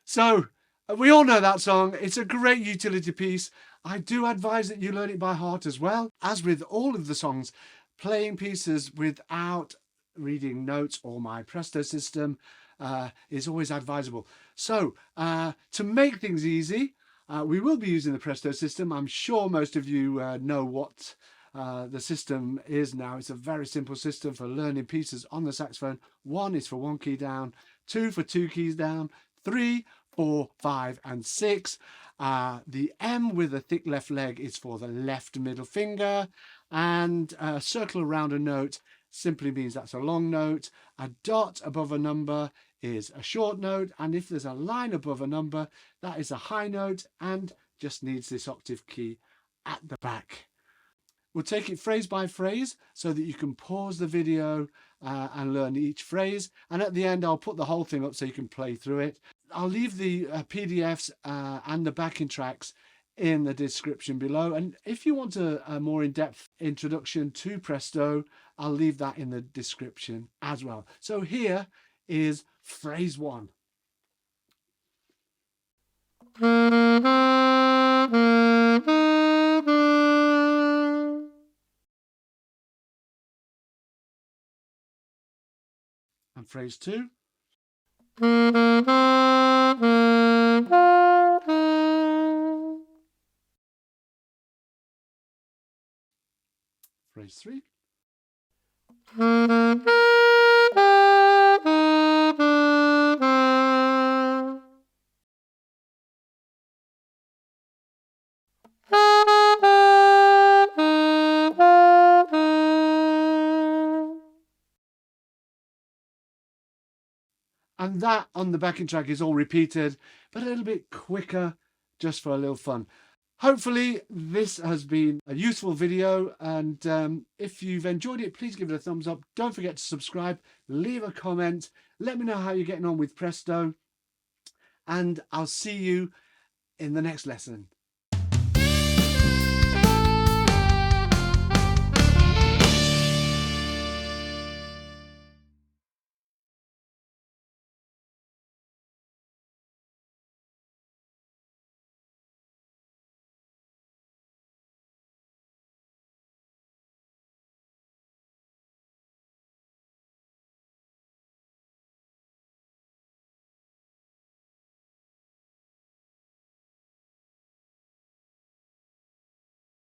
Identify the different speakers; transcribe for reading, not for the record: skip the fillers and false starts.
Speaker 1: So, we all know that song. It's a great utility piece. I do advise that you learn it by heart as well. As with all of the songs, playing pieces without reading notes or my Presto system is always advisable. So, to make things easy, we will be using the Presto system. I'm sure most of you know what the system is now. It's a very simple system for learning pieces on the saxophone. 1 is for 1 key down, 2 for 2 keys down, 3, 4, 5 and 6. The M with a thick left leg is for the left middle finger, and a circle around a note simply means that's a long note. A dot above a number is a short note, and if there's a line above a number, that is a high note and just needs this octave key at the back. We'll take it phrase by phrase so that you can pause the video and learn each phrase. And at the end, I'll put the whole thing up so you can play through it. I'll leave the PDFs and the backing tracks in the description below. And if you want a more in-depth introduction to Presto, I'll leave that in the description as well. So here is phrase 1. And phrase 2. Phrase 3. And that on the backing track is all repeated, but a little bit quicker, just for a little fun. Hopefully this has been a useful video, and if you've enjoyed it, please give it a thumbs up. Don't forget to subscribe, leave a comment, let me know how you're getting on with Presto, and I'll see you in the next lesson.